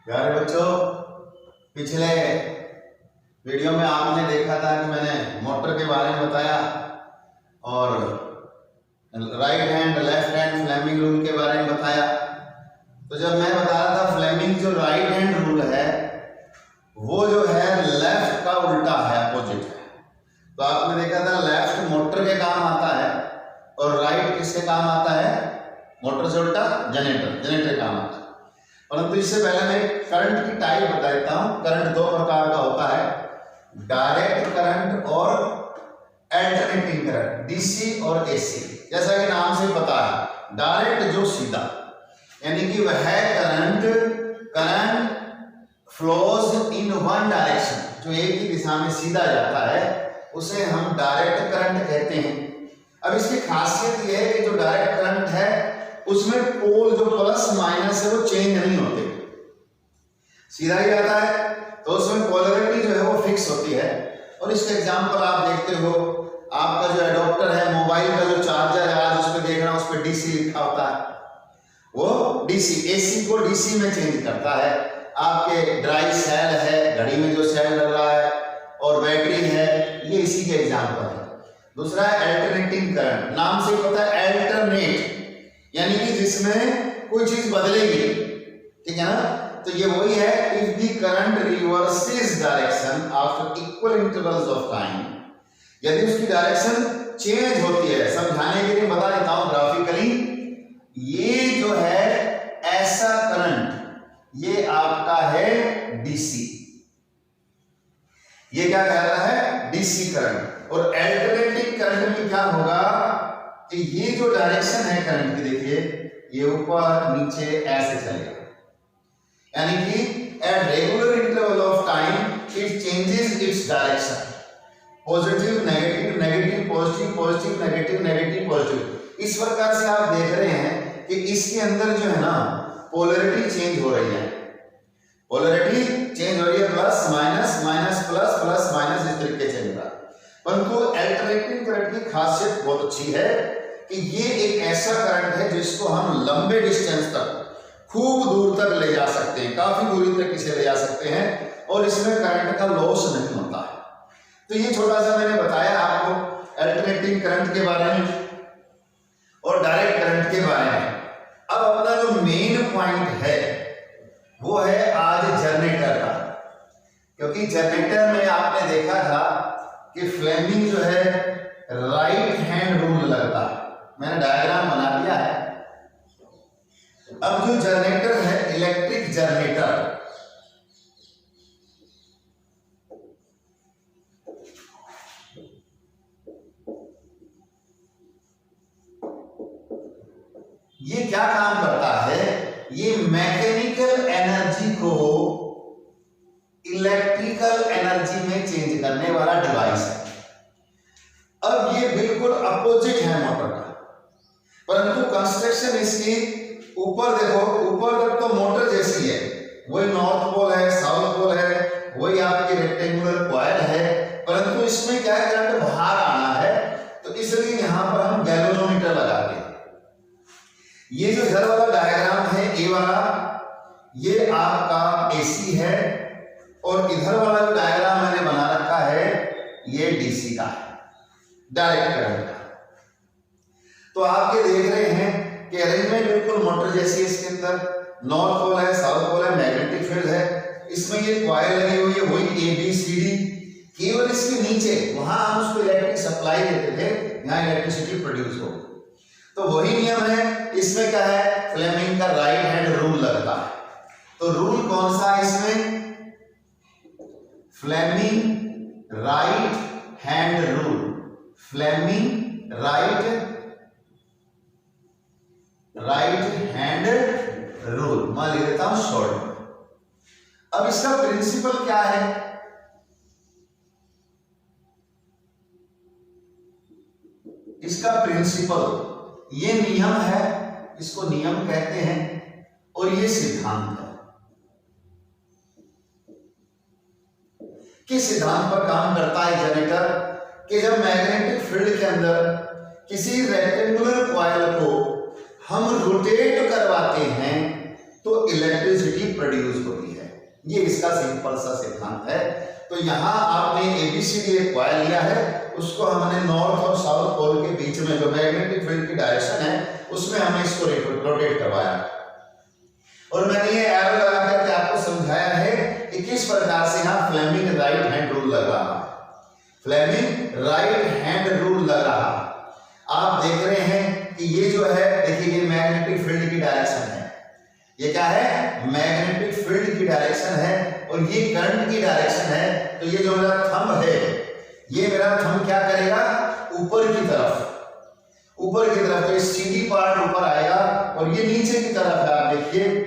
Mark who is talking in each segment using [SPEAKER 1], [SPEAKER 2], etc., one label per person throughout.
[SPEAKER 1] प्यारे बच्चों, पिछले वीडियो में आपने देखा था कि मैंने मोटर के बारे में बताया और right hand left hand Fleming rule के बारे में बताया। तो जब मैं बता रहा था फ्लेमिंग जो राइट हैंड रूल है वो जो है लेफ्ट का उल्टा है, अपोजिट है। तो आपने देखा था लेफ्ट मोटर के काम आता है और राइट किसके काम आता है? मोटर से उल्टा जनरेटर काम आता है। परंतु इससे पहले मैं करंट की टाइप बता देता हूं। करंट दो प्रकार का होता है, डायरेक्ट करंट और अल्टरनेटिंग करंट, डीसी और एसी। जैसा कि नाम से पता है, डायरेक्ट जो सीधा, यानी कि वह current flows in one direction, जो एक ही दिशा में सीधा जाता है, उसे हम डायरेक्ट करंट कहते हैं। अब इसकी खासियत यह है कि जो डायरेक्ट करंट है उसमें पोल जो प्लस माइनस है वो चेंज नहीं होते, सीधा ही जाता है। तो उसमें पोलैरिटी जो है वो फिक्स होती है। और इसका एग्जांपल आप देखते हो, आपका जो एडॉप्टर है, मोबाइल का जो चार्जर है, आज उस पर देख रहा हूं, उस पर डीसी लिखा होता है, वो डीसी, एसी को डीसी में चेंज करता है। आपके ड्राई सेल है, घड़ी में जो सेल लग रहा है, और बैटरी है, ये इसी के एग्जांपल है। दूसरा है अल्टरनेटिंग करंट, नाम से पता है अल्टरनेट, यानी कि जिसमें कोई चीज बदलेगी, ठीक है ना। तो ये वही है, if the current reverses direction after equal intervals of time, यदि उसकी डायरेक्शन चेंज होती है। समझाने के लिए बता देता हूं ग्राफिकली, ये जो है ऐसा करंट, ये आपका है डीसी, ये क्या कहता है? DC current. और अल्टरनेटिंग करंट में क्या होगा कि ये जो डायरेक्शन है करंट की, देखिए ये ऊपर नीचे ऐसे चलेगा, यानी कि at regular interval of time it changes its direction, positive negative negative positive positive negative negative positive. इस प्रकार से आप देख रहे हैं कि इसके अंदर जो है ना पोलैरिटी चेंज हो रही है, पोलैरिटी चेंज हो रही है, plus minus minus plus plus minus, इस तरीके से चल रहा है। परंतु अल्टरनेटिंग करंट की खासियत बहुत अच्छी है कि ये एक ऐसा करंट है जिसको हम लंबे डिस्टेंस तक, खूब दूर तक ले जा सकते हैं, काफी दूरी तक इसे ले जा सकते हैं, और इसमें करंट का लॉस नहीं होता है। तो ये छोटा सा मैंने बताया आपको अल्टरनेटिंग करंट के बारे में और डायरेक्ट करंट के बारे में। अब अपना जो मेन पॉइंट है वो है आज जनरेटर का, क्योंकि जनरेटर में आपने देखा था कि फ्लेमिंग जो है राइट हैंड रूल लगता है। मैंने डायग्राम बना दिया है। अब जो जनरेटर है, इलेक्ट्रिक जनरेटर, ये क्या काम करता है? ये मैकेनिकल एनर्जी को इलेक्ट्रिकल एनर्जी में चेंज करने वाला डिवाइस है। अब ये बिल्कुल अपोजिट है मोटर का, परंतु कंस्ट्रक्शन इसकी ऊपर देखो, ऊपर तक तो मोटर जैसी है, वही नॉर्थ पोल है, साउथ पोल है, वही आपकी रेक्टेंगुलर कॉइल है, परंतु इसमें क्या है, करंट बाहर आना है, तो इसलिए यहां पर हम गैल्वेनोमीटर लगाते हैं। ये जो इधर वाला डायग्राम है, ए वाला, ये आपका एसी है, और इधर वाला जो डायग्राम मैंने बना रखा है ये डीसी का है, डायरेक्ट करंट का। तो आप ये देख रहे हैं कि अरेंजमेंट बिल्कुल मोटर जैसी है। इसके अंदर नॉर्थ पोल है, साउथ पोल है, मैग्नेटिक फील्ड है, इसमें ये कॉइल लगी हुई है, वही ABCD। केवल इसके नीचे, वहां हम उसको इलेक्ट्रिक सप्लाई देते थे, यहाँ इलेक्ट्रिसिटी प्रोड्यूस हो। तो वही नियम है इसमें, क्या है, फ्लेमिंग का राइट हैंड रूल लगता है। तो रूल कौन सा है इसमें? Fleming right hand rule, Fleming right hand rule, मैं लिख देता हूं शॉर्ट में। अब इसका प्रिंसिपल क्या है? इसका प्रिंसिपल, ये नियम है, इसको नियम कहते हैं, और ये सिद्धांत है। किस सिद्धांत पर काम करता है जनरेटर? कि जब मैग्नेटिक फील्ड के अंदर किसी रेक्टेंगुलर कॉइल को हम रोटेट करवाते हैं तो इलेक्ट्रिसिटी प्रोड्यूस होती है। ये इसका सिंपल सा सिद्धांत है। तो यहाँ आपने ABCD एक कॉइल लिया है, उसको हमने नॉर्थ और साउथ पोल के बीच में जो मैग्नेटिक फील्ड की डायरेक्शन है उसमें हमने इसको रोटेट करवाया और मैंने ये एरो लगा करके आपको समझाया है कि किस प्रकार से यहाँ फ्लेमिंग राइट हैंड रूल लग रहा है। फ्लेमिंग राइट हैंड रूल लग रहा है। आप देख रहे हैं कि ये जो है, देखिए ये मैग्नेटिक फील्ड की डायरेक्शन है, ये क्या है, मैग्नेटिक फील्ड की डायरेक्शन है और ये करंट की डायरेक्शन है। तो ये जो मेरा थंब है, ये मेरा थंब क्या करेगा, ऊपर की तरफ, ऊपर की तरफ, तो ये CD पार्ट ऊपर आएगा और ये नीचे की तरफ है। आप देखिए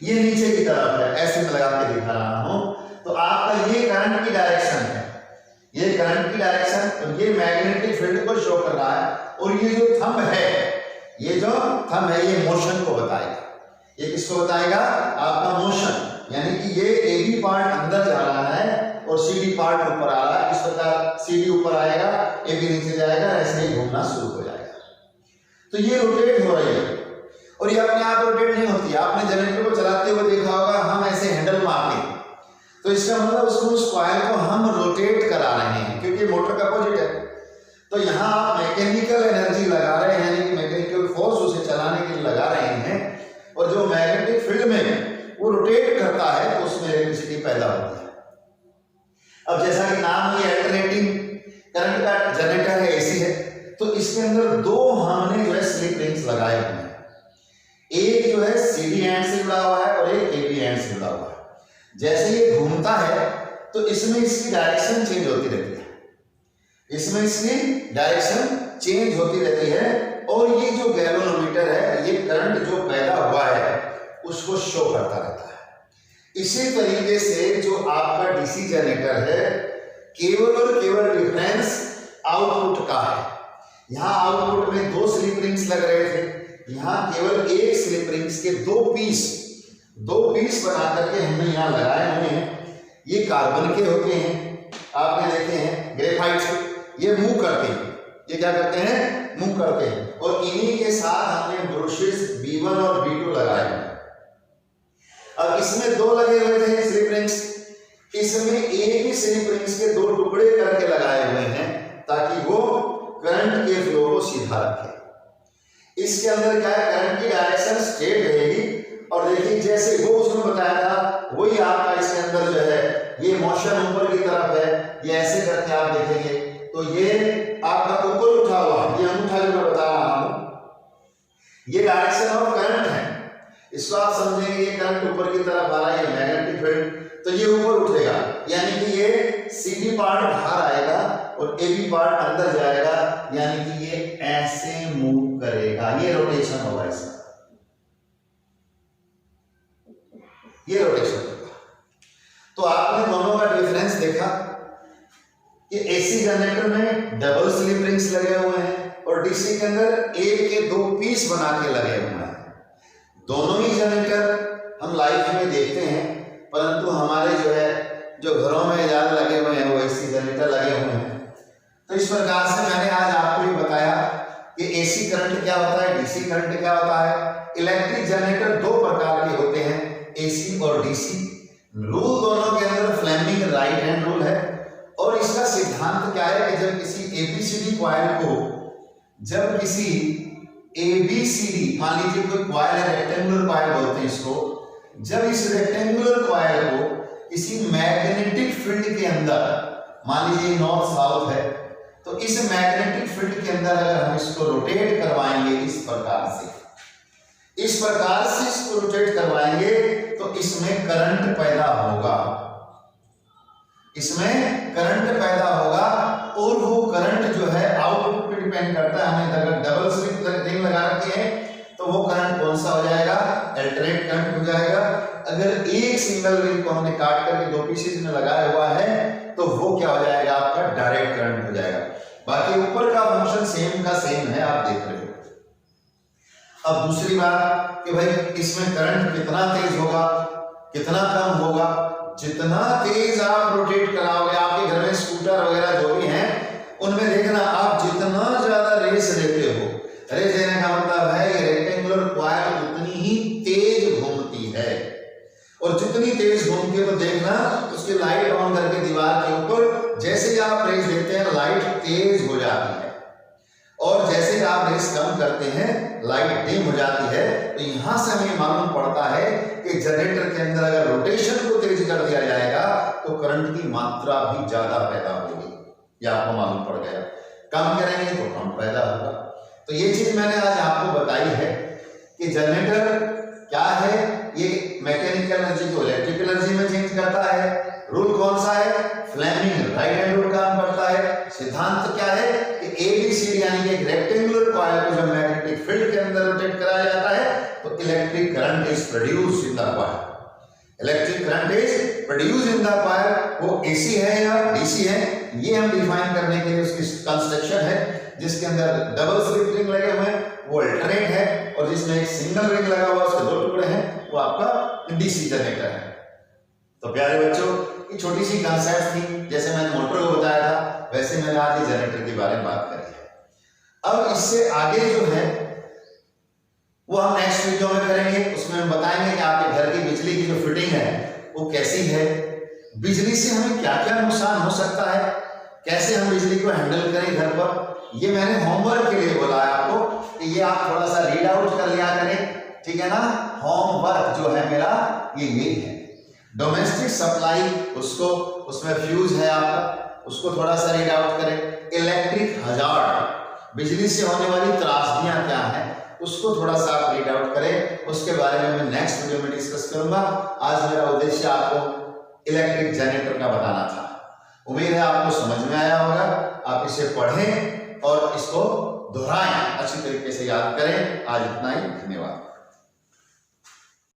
[SPEAKER 1] ये नीचे की तरफ है, ऐसे मैं लगा के दिखा रहा हूं। तो आपका ये करंट की डायरेक्शन है, ये करंट की डायरेक्शन और ये मैग्नेटिक फील्ड को शो कर रहा है। और ये जो थंब है, ये जो थंब है ये मोशन को बताएगा। ये किसको बताएगा, आपका मोशन, यानी कि ये AB पार्ट अंदर जा रहा है और CD पार्ट ऊपर आ रहा है। इस प्रकार CD ऊपर आएगा, AB नीचे जाएगा, ऐसे ही घूमना शुरू हो जाएगा। तो ये रोटेट हो रही है और ये अपने आप रोटेट नहीं होती। आपने जनरेटर को चलाते हुए देखा होगा, हम ऐसे हैंडल मारते, तो इसका मतलब उस कॉइल को हम रोटेट करा रहे हैं क्योंकि मोटर का अपोजिट है। तो यहाँ आप मैकेनिकल एनर्जी लगा रहे हैं, यानी कि मैकेनिकल फोर्स उसे चलाने के लिए लगा रहे हैं और जो मैग्नेटिक फील्ड में वो रोटेट करता है तो उसमें इलेक्ट्रिसिटी पैदा होती है। अब जैसा कि नाम ही अल्टरनेटिंग करंट का जनरेटर है, AC है, तो इसके अंदर दो हमने जो है स्लिप रिंग्स लगाए हुए हैं। एक जो है CD एंड से जुड़ा हुआ है और एक AB एंड से जुड़ा हुआ है। जैसे ये घूमता है तो इसमें इसकी डायरेक्शन चेंज होती रहती है, इसमें इसकी डायरेक्शन चेंज होती रहती है और ये जो गैल्वेनोमीटर है ये करंट जो पैदा हुआ है उसको शो करता रहता है। इसी तरीके से जो आपका DC जनरेटर है, केवल और केवल डिफरेंस आउटपुट का है। यहाँ आउटपुट में दो स्लिप रिंग्स लग रहे थे, यहाँ केवल एक स्लिप रिंग्स के दो पीस बना करके हमने यहाँ लगाए हुए हैं। ये कार्बन के होते हैं, आपने देखे हैं ग्रेफाइट से, ये मूव करते हैं, ये क्या करते हैं, मूव करते हैं। और इन्हीं के साथ हमने ब्रशेस B1 और B2 लगाए हैं। अब इसमें दो लगे हुए थे स्लिप रिंग्स, इसमें एक ही स्लिप रिंग्स के दो टुकड़े करके लगाए हुए हैं ताकि वो करंट के फ्लो को सीधा रखे। इसके अंदर क्या है, करंट की डायरेक्शन स्ट्रेट रहेगी और देखिए जैसे वो उसने बताया था वही आपका इसके अंदर जो है ये मोशन ऊपर की तरफ है। ये ऐसे करके आप देखेंगे तो ये आपका ऊपर उठा हुआ, ये अंगूठा जो मैं बता रहा हूं, ये डायरेक्शन ऑफ करंट है। इसको आप समझेंगे ये करंट ऊपर की तरफ आ रहा है, ये मैग्नेटिक फील्ड, तो ये ऊपर उठेगा, यानी कि ये CD पार्ट बाहर आएगा और AB पार्ट अंदर जाएगा, यानी कि ये ऐसे मूव करेगा। ये रोटेशन होगा इसका, ये रोटेशन होगा। तो आपने दोनों का डिफरेंस देखा कि AC जनरेटर में डबल स्लिप रिंग्स लगे हुए हैं और DC के अंदर एक के दो पीस बना के लगे हुए हैं। दोनों ही जनरेटर हम लाइफ में देखते हैं, परंतु हमारे जो घरों में ज्यादा लगे हुए हैं वो AC जनरेटर लगे हुए हैं। तो इस प्रकार से मैंने आज आपको ये बताया कि AC करंट क्या होता है, DC करंट क्या होता है। इलेक्ट्रिक जनरेटर दो प्रकार के होते हैं, AC और DC। रूल दोनों के अंदर फ्लेमिंग राइट हैंड रूल है और इसका सिद्धांत क्या है कि जब किसी ABCD कॉइल को, जब किसी ABCD, मान लीजिए कोई कॉइल है, रेक्टेंगुलर कॉइल बोलते हैं इसको, जब इस रेक्टेंगुलर कॉइल को किसी मैग्नेटिक फील्ड के अंदर, मान लीजिए नॉर्थ साउथ है, तो इस मैग्नेटिक फील्ड के अंदर अगर हम इसको रोटेट करवाएंगे इस प्रकार से इसको रोटेट करवाएंगे तो इसमें करंट पैदा होगा, इसमें करंट पैदा होगा और वो करंट जो है आउटपुट पे डिपेंड करता है। हमने अगर डबल स्लिप रिंग लगा रखी है तो वो करंट कौन सा हो जाएगा, अल्टरनेट करंट हो जाएगा। अगर एक सिंगल रिंग को हमने काट करके दो पीसेस में लगाया हुआ है तो वो क्या हो जाएगा, आपका डायरेक्ट करंट हो जाएगा। बाकी ऊपर का फंक्शन सेम का सेम है, आप देख रहे हो। अब दूसरी बात कि भाई इसमें करंट कितना तेज होगा, कितना कम होगा। जितना तेज आप रोटेट कराओगे, आपके घर में स्कूटर वगैरह जो भी हैं उनमें देखना, आप जितना ज्यादा रेस देते हो, रेस देने का मतलब है ये रेक्टेंगुलर कॉइल उतनी ही तेज घूमती है और जो जितनी तेज घूमती है तो देखना उसकी लाइट ऑन करके दीवार के ऊपर जैसे ही आप रेस देते हैं लाइट तेज हो जाती है, और जैसे ही आप रेस कम करते हैं लाइट डिम हो जाती है। तो यहां से हमें मालूम पड़ता है कि जनरेटर के अंदर अगर रोटेशन को तेज कर दिया जाएगा तो करंट की मात्रा भी ज्यादा पैदा होगी, यह आपको मालूम पड़ गया। कम करेंगे तो कम पैदा होगा। तो ये चीज मैंने आज आपको बताई है कि जनरेटर क्या है, ये मैकेनिकल एनर्जी को इलेक्ट्रिकल एनर्जी में चेंज करता है। रूल कौन सा है, फ्लेमिंग राइट हैंड रूल काम करता है। सिद्धांत क्या है कि एबीसीडी यानी कि एक रेक्टेंगुलर कॉइल को जब मैग्नेटिक फील्ड के अंदर रोटेट कराया जाता है तो electric current is produced in the coil. Electric current is produced in the coil, वो एसी है या डीसी है ये हम डिफाइन करने के लिए उसकी कंस्ट्रक्शन है, जिसके अंदर डबल स्लिप रिंग लगे हुए हैं वो अल्टरनेट है, और जिसमें एक सिंगल रिंग लगा हुआ उसके दो टुकड़े हैं वो आपका डीसी जनरेटर है। तो प्यारे बच्चों, ये छोटी सी कंसेप्ट थी, जैसे मैंने मोटर को बताया था वैसे मैंने आज जनरेटर के बारे में बात करी है। अब इससे आगे जो है वो हम नेक्स्ट वीडियो में करेंगे, उसमें हम बताएंगे कि आपके घर की बिजली की जो फिटिंग है वो कैसी है, बिजली से हमें क्या क्या नुकसान हो सकता है, कैसे हम बिजली को हैंडल करें घर पर। ये मैंने होमवर्क के लिए बोला है आपको कि ये आप थोड़ा सा रीड आउट कर लिया करें, ठीक है ना। होमवर्क जो है मेरा ये यही है। डोमेस्टिक सप्लाई उसको, उसमें फ्यूज है आपका, उसको थोड़ा सा रीड आउट करें। इलेक्ट्रिक हजार्ड, बिजली से होने वाली त्रासदियां क्या हैं उसको थोड़ा सा आप रीड आउट करें, उसके बारे में मैं नेक्स्ट वीडियो में डिस्कस करूंगा। आज मेरा उद्देश्य आपको इलेक्ट्रिक जनरेटर का बताना था। उम्मीद है आपको समझ में आया होगा। आप इसे पढ़ें और इसको दोहराएं, अच्छी तरीके से याद करें। आज इतना ही, धन्यवाद।